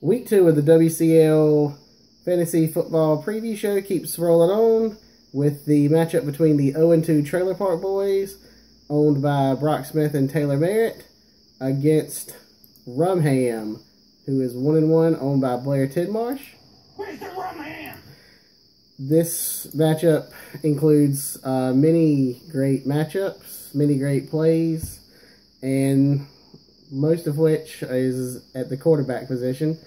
Week 2 of the WCL Fantasy Football Preview Show keeps rolling on with the matchup between the 0-2 Trailer Park Boys, owned by Brock Smith and Taylor Merritt, against RumHam, who is 1-1, owned by Blair Tidmarsh. Where's the RumHam? This matchup includes many great matchups, many great plays, and most of which is at the quarterback position.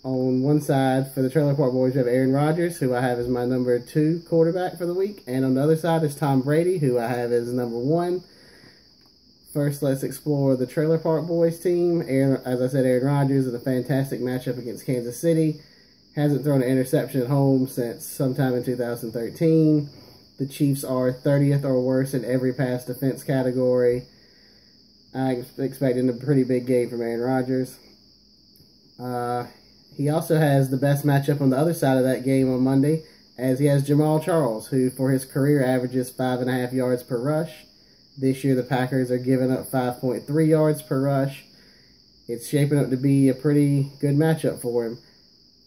On one side, for the Trailer Park Boys, we have Aaron Rodgers, who I have as my number 2 quarterback for the week. And on the other side is Tom Brady, who I have as number 1. First, let's explore the Trailer Park Boys team. As I said, Aaron Rodgers is a fantastic matchup against Kansas City. Hasn't thrown an interception at home since sometime in 2013. The Chiefs are 30th or worse in every pass defense category. I'm expecting a pretty big game from Aaron Rodgers. He also has the best matchup on the other side of that game on Monday, as he has Jamal Charles, who for his career averages 5.5 yards per rush. This year the Packers are giving up 5.3 yards per rush. It's shaping up to be a pretty good matchup for him,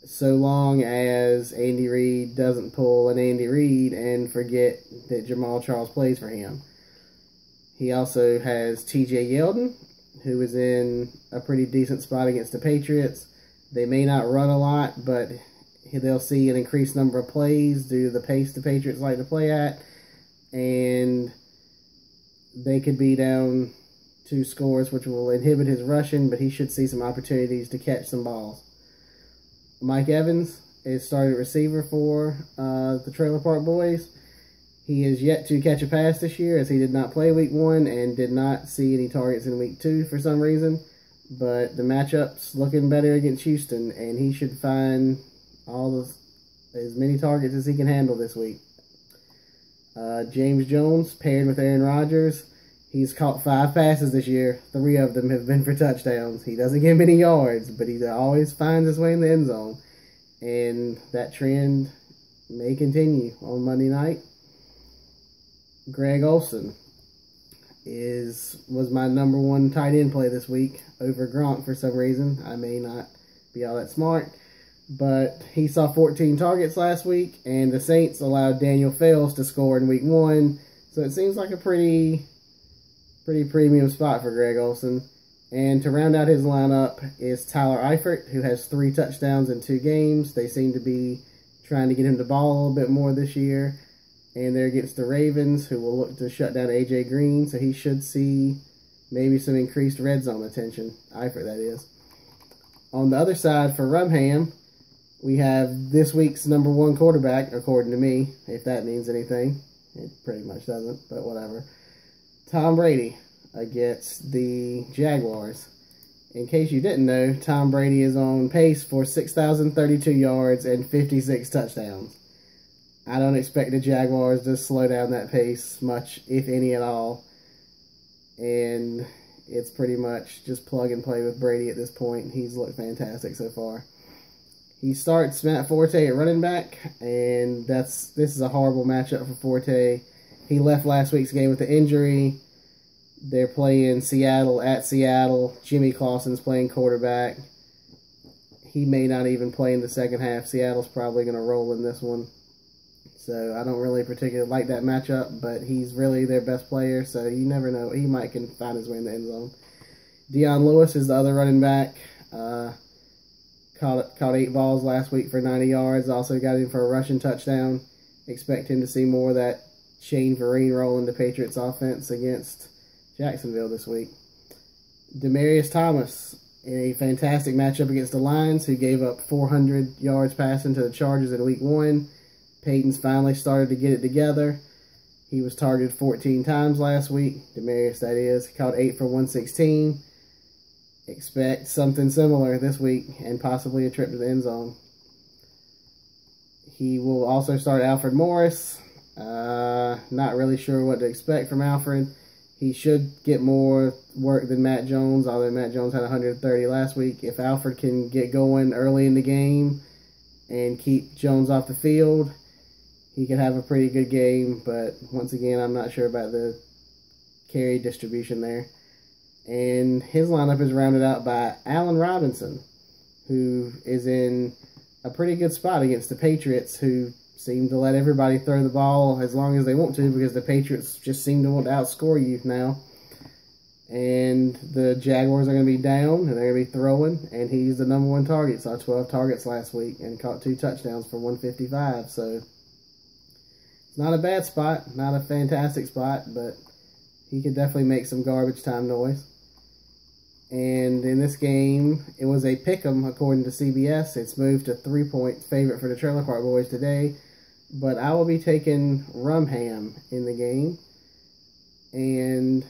so long as Andy Reid doesn't pull an Andy Reid and forget that Jamal Charles plays for him. He also has TJ Yeldon, who is in a pretty decent spot against the Patriots. They may not run a lot, but they'll see an increased number of plays due to the pace the Patriots like to play at. And they could be down 2 scores, which will inhibit his rushing, but he should see some opportunities to catch some balls. Mike Evans is starting receiver for the Trailer Park Boys. He is yet to catch a pass this year, as he did not play week 1 and did not see any targets in week 2 for some reason. But the matchup's looking better against Houston, and he should find as many targets as he can handle this week. James Jones paired with Aaron Rodgers. He's caught 5 passes this year. 3 of them have been for touchdowns. He doesn't get many yards, but he always finds his way in the end zone. And that trend may continue on Monday night. Greg Olsen was my number 1 tight end play this week over Gronk for some reason. I may not be all that smart, but he saw 14 targets last week, and the Saints allowed Daniel Fales to score in week 1, so it seems like a pretty premium spot for Greg Olsen. And to round out his lineup is Tyler Eifert, who has 3 touchdowns in 2 games. They seem to be trying to get him the ball a little bit more this year. And they're against the Ravens, who will look to shut down A.J. Green, so he should see maybe some increased red zone attention. Eifert, that is. On the other side, for RumHam, we have this week's number 1 quarterback, according to me, if that means anything. It pretty much doesn't, but whatever. Tom Brady against the Jaguars. In case you didn't know, Tom Brady is on pace for 6,032 yards and 56 touchdowns. I don't expect the Jaguars to slow down that pace much, if any at all. And it's pretty much just plug and play with Brady at this point. He's looked fantastic so far. He starts Matt Forte at running back, and this is a horrible matchup for Forte. He left last week's game with an injury. They're playing Seattle at Seattle. Jimmy Clausen's playing quarterback. He may not even play in the second half. Seattle's probably going to roll in this one. So I don't really particularly like that matchup, but he's really their best player, so you never know. He might can find his way in the end zone. Dion Lewis is the other running back. Caught 8 balls last week for 90 yards. Also got him for a rushing touchdown. Expect him to see more of that Shane Vereen role in the Patriots offense against Jacksonville this week. Demaryius Thomas in a fantastic matchup against the Lions, who gave up 400 yards passing to the Chargers in week 1. Peyton's finally started to get it together. He was targeted 14 times last week. Demaryius, that is. He caught 8 for 116. Expect something similar this week and possibly a trip to the end zone. He will also start Alfred Morris. Not really sure what to expect from Alfred. He should get more work than Matt Jones, although Matt Jones had 130 last week. If Alfred can get going early in the game and keep Jones off the field, he could have a pretty good game, but once again, I'm not sure about the carry distribution there. And his lineup is rounded out by Allen Robinson, who is in a pretty good spot against the Patriots, who seem to let everybody throw the ball as long as they want to, because the Patriots just seem to want to outscore you now. And the Jaguars are going to be down, and they're going to be throwing, and he's the number one target. Saw 12 targets last week and caught 2 touchdowns for 155. So it's not a bad spot, not a fantastic spot, but he could definitely make some garbage time noise. And in this game, it was a pick'em according to CBS. It's moved to 3-point favorite for the Trailer Park Boys today. But I will be taking RumHam in the game. And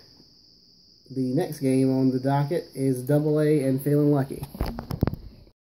the next game on the docket is AA and Feeling Lucky.